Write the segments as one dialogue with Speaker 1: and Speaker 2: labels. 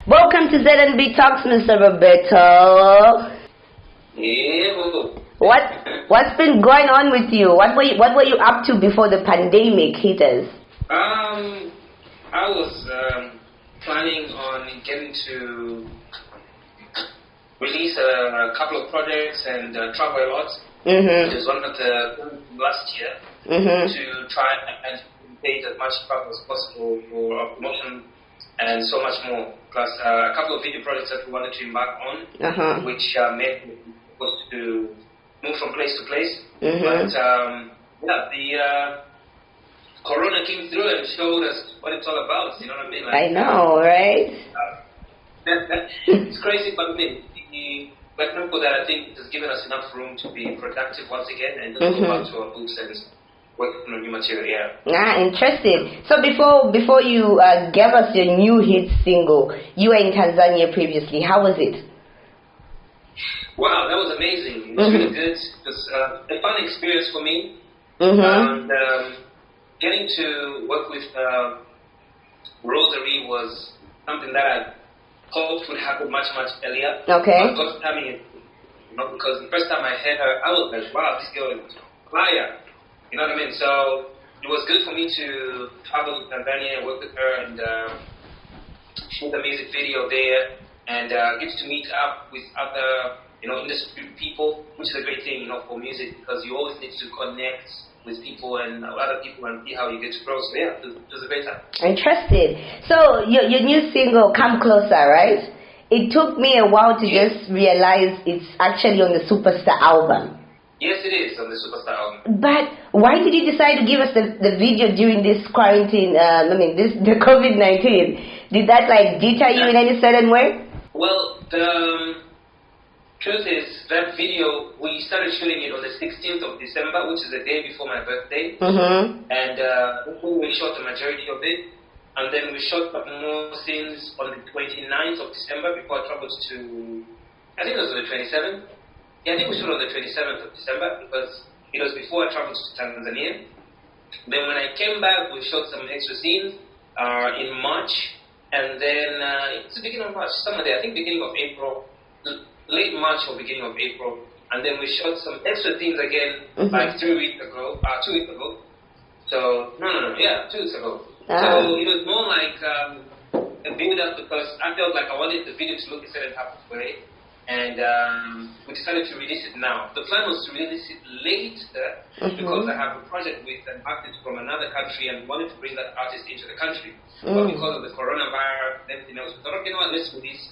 Speaker 1: Welcome to ZMB Talks, Mr. Roberto.
Speaker 2: Yeah.
Speaker 1: What's been going on with you? What were you up to before the pandemic hit us?
Speaker 2: I was planning on getting to release a couple of projects and travel a lot. It was one of the last year to try and take as much travel as possible for our promotion and so much more. Plus a couple of video projects that we wanted to embark on, which made me supposed to move from place to place. But the Corona came through and showed us what it's all about. You know what I mean? Like,
Speaker 1: I know, right?
Speaker 2: It's crazy, but I mean, but for that, I think it has given us enough room to be productive once again and just go back to our books and work on new material.
Speaker 1: Interesting. So before you gave us your new hit single, you were in Tanzania previously. How was it?
Speaker 2: Wow, that was amazing. It was really good. It was a fun experience for me. And getting to work with Rosary was something that I hoped would happen much earlier.
Speaker 1: Okay.
Speaker 2: But timing, because the first time I heard her, I was like, wow, this girl is fire. You know what I mean? So it was good for me to travel to Tanzania and work with her and shoot a music video there and get to meet up with other, industry people, which is a great thing, for music, because you always need to connect with people and other people and see how you get to grow. So yeah, it was a great time.
Speaker 1: Interesting. So your new single, Come Closer, right? It took me a while to just realize it's actually on the Superstar album.
Speaker 2: Yes, it is on the Superstar album.
Speaker 1: But why did you decide to give us the video during this quarantine, the COVID-19? Did that deter you in any certain way?
Speaker 2: Well, the truth is, that video, we started shooting it on the 16th of December, which is the day before my birthday. And we shot the majority of it. And then we shot more scenes on the 29th of December before I traveled to, I think it was on the 27th. Yeah, I think we shot on the 27th of December because it was before I traveled to Tanzania. Then when I came back, we shot some extra scenes in March. And then it's the beginning of March, somewhere there, I think beginning of April. Late March or beginning of April, and then we shot some extra scenes again, 2 weeks ago. 2 weeks ago. So 2 weeks ago. So it was more like a build-up because I felt like I wanted the video to look a certain type of way, and we decided to release it now. The plan was to release it later because I have a project with an artist from another country and wanted to bring that artist into the country, but because of the coronavirus and everything else, we thought, okay, let's release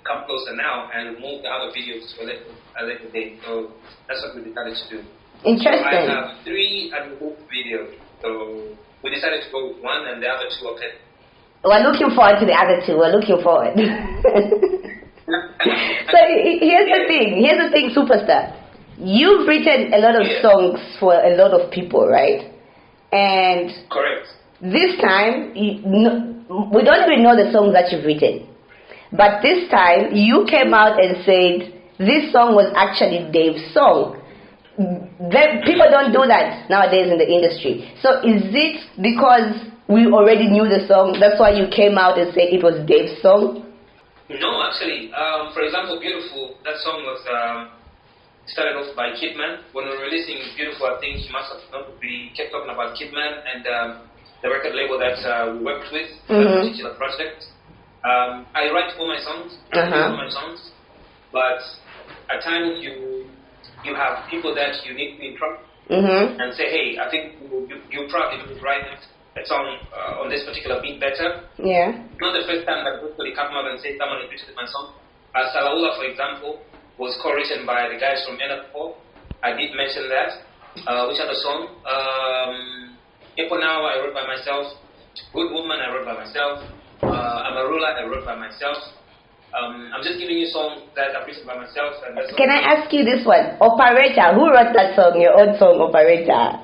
Speaker 2: Come Closer now and move the other videos to a later date. So that's what we decided to do.
Speaker 1: Interesting.
Speaker 2: So I have 3 unbooked videos. So we decided to go with one and the other 2 are okay.
Speaker 1: We're looking forward to the other 2. We're looking forward. So here's the thing, Superstar. You've written a lot of songs for a lot of people, right? And
Speaker 2: correct.
Speaker 1: This time, we don't even know the songs that you've written. But this time, you came out and said this song was actually Daev's song. People don't do that nowadays in the industry. So is it because we already knew the song, that's why you came out and said it was Daev's song?
Speaker 2: No, actually. For example, Beautiful, that song was started off by Kidman. When we were releasing Beautiful, I think he must have known we kept talking about Kidman and the record label that we worked with for that particular project. I write all my songs, but at times you have people that you need to interrupt and say, hey, I think you probably would write a song on this particular beat better.
Speaker 1: Yeah. Not
Speaker 2: the first time that somebody come out and say someone has written my song. Salaula, for example, was co-written by the guys from Edna. I did mention that. Which other song? Epo Now, I wrote by myself. Good Woman, I wrote by myself. Amarula, I wrote by myself. I'm just giving you songs that I've written by myself. And
Speaker 1: can I ask you this one? Operator, who wrote that song, your own song, Operator?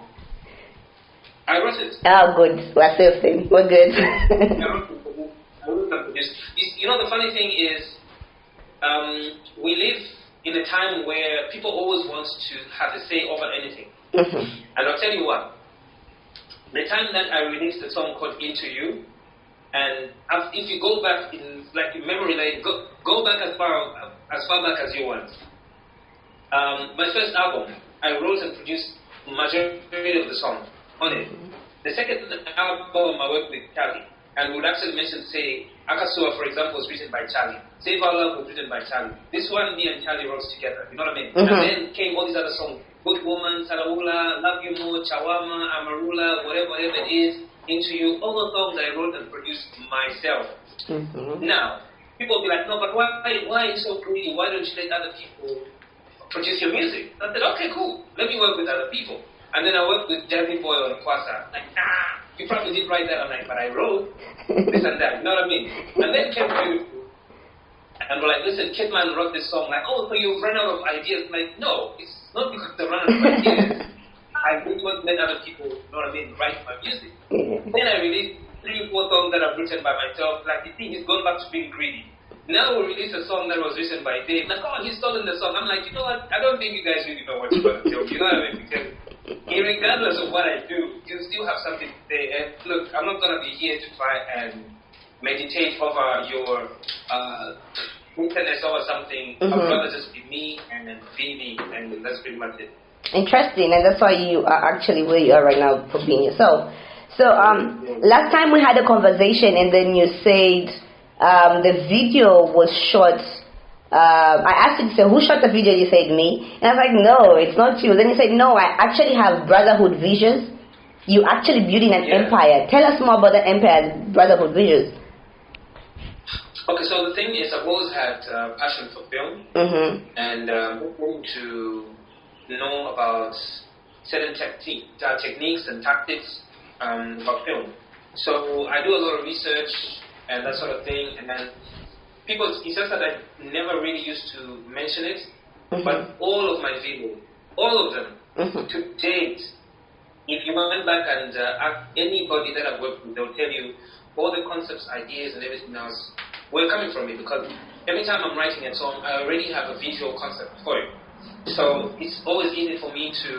Speaker 2: I wrote it.
Speaker 1: Oh, good. We're safe then. We're good.
Speaker 2: I wrote the funny thing is, we live in a time where people always want to have a say over anything. And I'll tell you what, the time that I released a song called Into You, And if you go back in like in memory lane, go back as far back as you want. My first album, I wrote and produced majority of the songs on it. The second album, I worked with Charlie, and would actually mention, say, Akasua, for example, was written by Charlie. Save Our Love was written by Charlie. This one, me and Charlie wrote together. You know what I mean? And then came all these other songs: Good Woman, Salaula, Love You More, Chawama, Amarula, whatever it is, Into You. All the songs I wrote and produced myself. Now, people will be like, no, but why are you so greedy? Why don't you let other people produce your music? I said, okay, cool. Let me work with other people. And then I worked with Jeremy Boy on Kwasa. Like, you probably did write that. I'm like, but I wrote this and that. You know what I mean? And then came Beautiful. And we're like, listen, Kidman wrote this song. Like, oh, so you've run out of ideas. I'm like, no, it's not because they run out of ideas. I just want to let other people, you know what I mean, write my music. Then I released 3 or 4 songs that I've written by myself. Like, you see, he's gone back to being greedy. Now we release a song that was written by Daev. Like, oh, he's stolen the song. I'm like, you know what? I don't think you guys really know what you're going to do. You know what I mean? Because regardless of what I do, you still have something to say. And look, I'm not going to be here to try and meditate over your internet or something. I'd rather just be me and be me, and that's pretty much it.
Speaker 1: Interesting, and that's why you are actually where you are right now for being yourself. So, last time we had a conversation, and then you said the video was shot. I asked you to say, who shot the video? You said me. And I was like, no, it's not you. Then you said, no, I actually have Brotherhood Visions. You actually building an empire. Tell us more about the empire, Brotherhood Visions.
Speaker 2: Okay, so the thing is, I've always had passion for film. And to know about certain techniques and tactics about film. So I do a lot of research and that sort of thing. And then it's just that I never really used to mention it, but all of my videos, all of them, to date, if you went back and ask anybody that I've worked with, they'll tell you all the concepts, ideas, and everything else were coming from me, because every time I'm writing a song, I already have a visual concept for it. So it's always easy for me to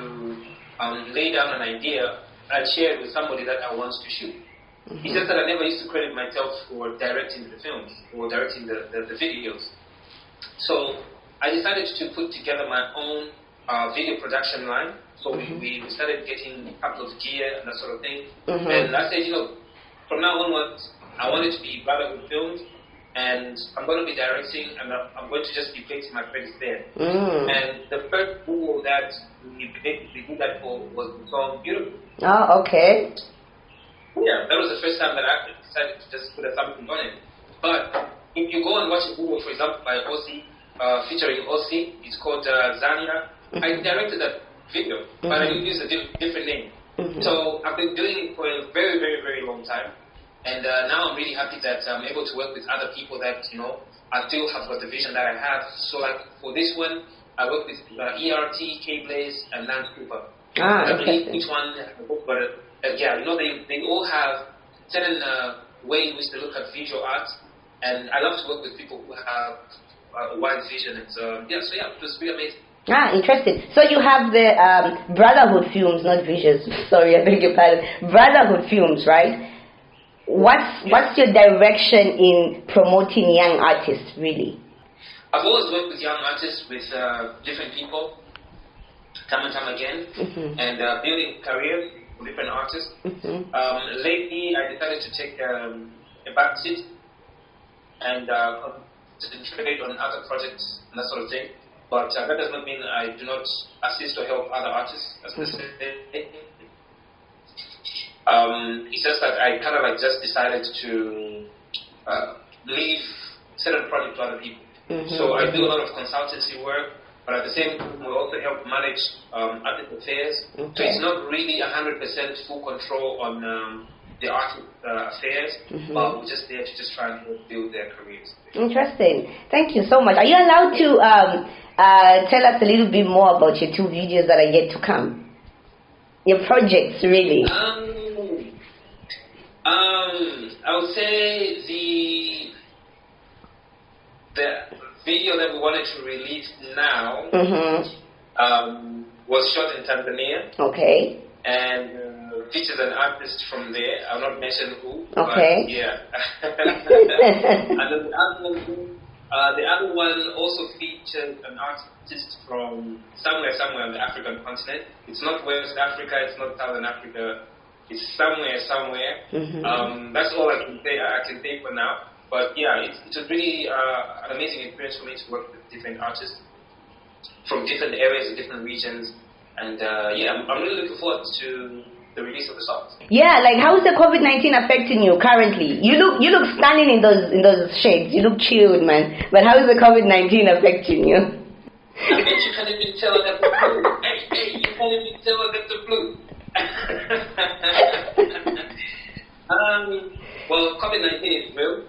Speaker 2: lay down an idea and share it with somebody that I want to shoot. It's just that I never used to credit myself for directing the films or directing the videos. So I decided to put together my own video production line. So we started getting a couple of gear and that sort of thing. And I said, from now onwards, I want it to be Brotherhood Films, and I'm going to be directing, and I'm going to just be placing my credits there. And the first video that we did that for was the song Beautiful.
Speaker 1: Oh, okay.
Speaker 2: Yeah, that was the first time that I decided to just put a thumbprint on it. But if you go and watch a video, for example, by Ossi, featuring Ossi, it's called Zania. I directed that video, but I used a different name. So I've been doing it for a very, very, very long time. And now I'm really happy that I'm able to work with other people that, I still have got the vision that I have. So like for this one, I work with ERT, K-Blaze, and Lance Cooper. I believe each one has a book, but they all have certain way in which they look at visual arts, and I love to work with people who have a wide vision. And it was really amazing.
Speaker 1: Interesting. So you have the Brotherhood Films, not Visions. Sorry, I beg your pardon. Brotherhood Films, right? What's your direction in promoting young artists, really?
Speaker 2: I've always worked with young artists, with different people, time and time again, and building careers for different artists. Lately, I decided to take a back seat and concentrate on other projects and that sort of thing. But that does not mean I do not assist or help other artists. It's just that I kind of just decided to leave certain projects to other people. So I do a lot of consultancy work, but at the same time, we also help manage artist affairs. So it's not really 100% full control on the artist affairs, but we're just there to just try and build their careers. Interesting.
Speaker 1: Thank you so much. Are you allowed to tell us a little bit more about your 2 videos that are yet to come? Your projects, really.
Speaker 2: I would say the video that we wanted to release now was shot in Tanzania.
Speaker 1: Okay.
Speaker 2: And features an artist from there. I'll not mention who.
Speaker 1: Okay.
Speaker 2: But yeah. And then the other one also featured an artist from somewhere on the African continent. It's not West Africa, it's not Southern Africa. It's somewhere.
Speaker 1: Mm-hmm.
Speaker 2: That's all I can say for now. But yeah, it was really an amazing experience for me to work with different artists from different areas and different regions. And yeah, I'm really looking forward to the release of the songs.
Speaker 1: Yeah, like how is the COVID-19 affecting you currently? You look stunning in those shades. You look chilled, man. But how is the COVID-19 affecting you?
Speaker 2: I bet you can't even tell I got the flu. Hey, you can't even tell I got the flu. Well, COVID-19 is real.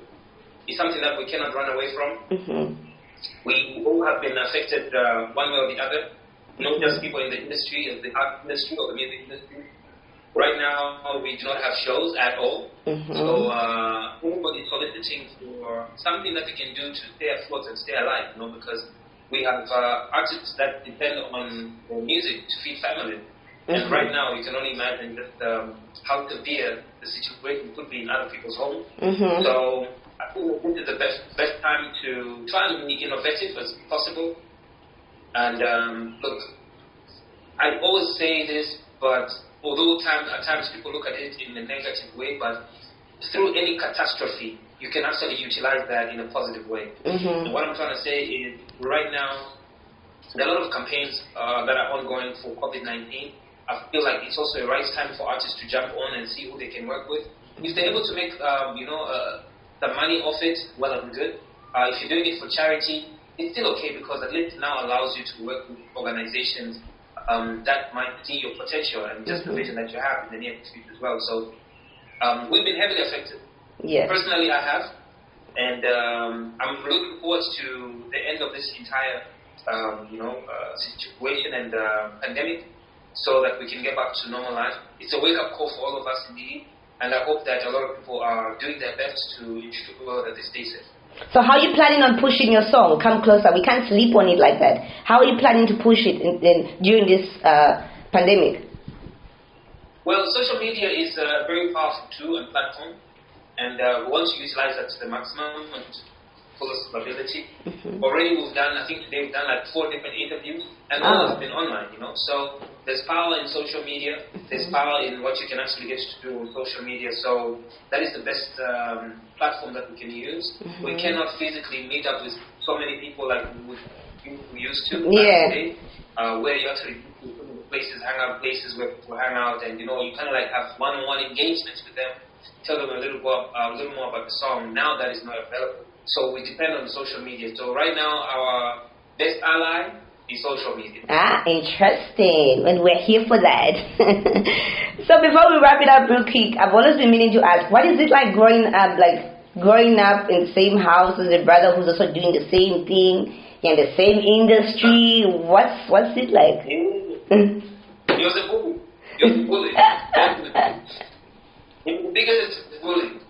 Speaker 2: It's something that we cannot run away from.
Speaker 1: Mm-hmm.
Speaker 2: We all have been affected one way or the other. Not just people in the industry, the art industry or the music industry. Right now, we do not have shows at all.
Speaker 1: Mm-hmm.
Speaker 2: So everybody is soliciting for something that we can do to stay afloat and stay alive, because we have artists that depend on music to feed families. And right now, you can only imagine just how severe the situation could be in other people's homes.
Speaker 1: Mm-hmm.
Speaker 2: So I think this is the best time to try and be innovative as possible. And look, I always say this, but although at times people look at it in a negative way, but through any catastrophe, you can actually utilize that in a positive way.
Speaker 1: Mm-hmm.
Speaker 2: And what I'm trying to say is, right now, there are a lot of campaigns that are ongoing for COVID-19. I feel like it's also a right time for artists to jump on and see who they can work with. If they're able to make, the money off it, well and good. If you're doing it for charity, it's still okay because at least now allows you to work with organizations that might see your potential and just the vision that you have in the near future as well. So we've been heavily affected.
Speaker 1: Yes.
Speaker 2: Personally, I have. And I'm looking forward to the end of this entire situation and pandemic, so that we can get back to normal life. It's a wake-up call for all of us indeed, and I hope that a lot of people are doing their best to ensure that they stay safe.
Speaker 1: So how are you planning on pushing your song? Come Closer. We can't sleep on it like that. How are you planning to push it during this pandemic?
Speaker 2: Well, social media is a very powerful tool and platform, and we want to utilize that to the maximum and fullest ability. Mm-hmm. Already I think today we've done like 4 different interviews, and all have been online, So there's power in social media. There's power in what you can actually get to do on social media. So that is the best platform that we can use. Mm-hmm. We cannot physically meet up with so many people like we used to back in the day, where you actually go to places, hang out places where people hang out, and you kind of like have one-on-one engagements with them, tell them a little more about the song. Now that is not available. So we depend on social media. So right now, our best ally is social media.
Speaker 1: Interesting. And we're here for that. So before we wrap it up real quick, I've always been meaning to ask, what is it like growing up in the same house as a brother who's also doing the same thing in the same industry? What's it like?
Speaker 2: He was a bully. He was a bully. He was the biggest bully.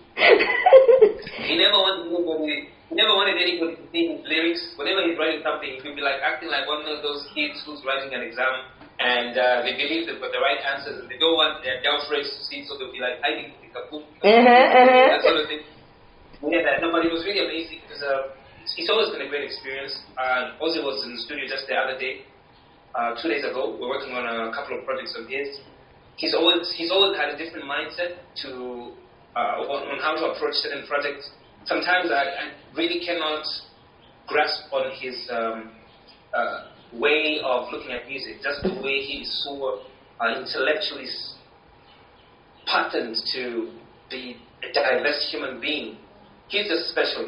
Speaker 2: He never wanted anybody to see his lyrics. Whenever he's writing something, he would be like acting like one of those kids who's writing an exam, and they believe they've got the right answers, and they don't want their girlfriends to see, so they'll be like hiding the kaput, that sort of thing. Yeah, but it was really amazing because it's always been a great experience. Ozzy was in the studio just the other day, 2 days ago. We're working on a couple of projects of his. He's always had a different mindset on how to approach certain projects. Sometimes I really cannot grasp on his way of looking at music, just the way he is so intellectually patterned to be a diverse human being. He's a special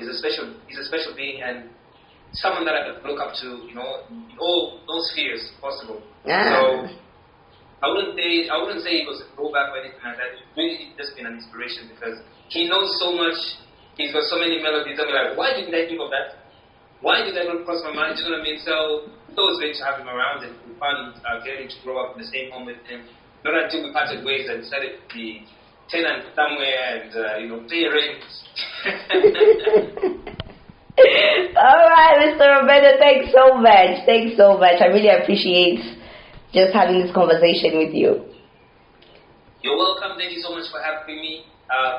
Speaker 2: being, and someone that I could look up to, in all spheres possible. So I wouldn't say it was a throwback or anything like that. It's really just been an inspiration because he knows so much. He's got so many melodies. I'll be like, why didn't I think of that? Why did that not cross my mind? You know what I mean? So it's always great to have him around, and we fun getting to grow up in the same home with him. Not until we parted ways and decided to be tenant somewhere and pay rent.
Speaker 1: All right, Mr. Roberto, thanks so much. Thanks so much. I really appreciate just having this conversation with you.
Speaker 2: You're welcome. Thank you so much for having me.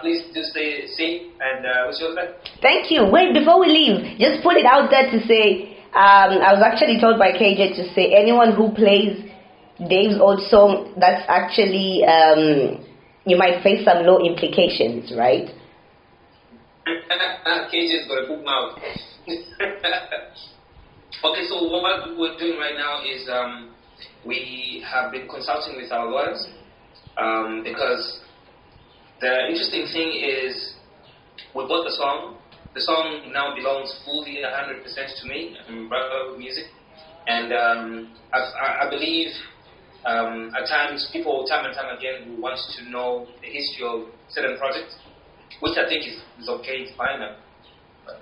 Speaker 2: Please do stay safe and wish you all the best.
Speaker 1: Thank you. Wait, before we leave, just put it out there to say, I was actually told by KJ to say anyone who plays Dave's old song, that's actually, you might face some law implications, right?
Speaker 2: KJ's got a big mouth. Okay, so what we're doing right now is we have been consulting with our lawyers because the interesting thing is we bought the song. The song now belongs fully 100% to me and Brotherhood Music. And I believe at times people, time and time again, who want to know the history of certain projects, which I think is okay, it's fine.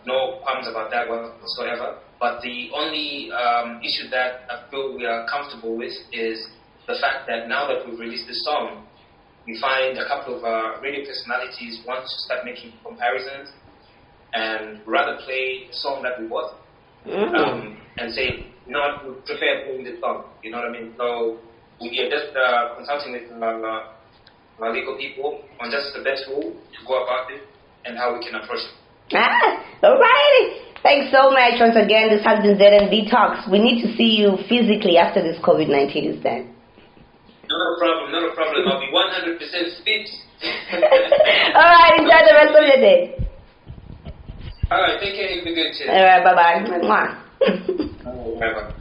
Speaker 2: No qualms about that whatsoever. But the only issue that I feel we are comfortable with is the fact that now that we've released the song, we find a couple of radio personalities want to start making comparisons and rather play the song that we bought and say, you know what, we prefer playing this song. You know what I mean? So we are just consulting with our legal people on just the best rule to go about it and how we can approach it.
Speaker 1: Alrighty. Thanks so much once again. This has been ZMB Talks. We need to see you physically after this COVID-19 is done.
Speaker 2: Not a problem, not a problem. I'll be 100% fit.
Speaker 1: Alright, enjoy the rest of your day.
Speaker 2: Alright, take care. You'll be good too.
Speaker 1: Alright, bye-bye.
Speaker 2: Bye-bye.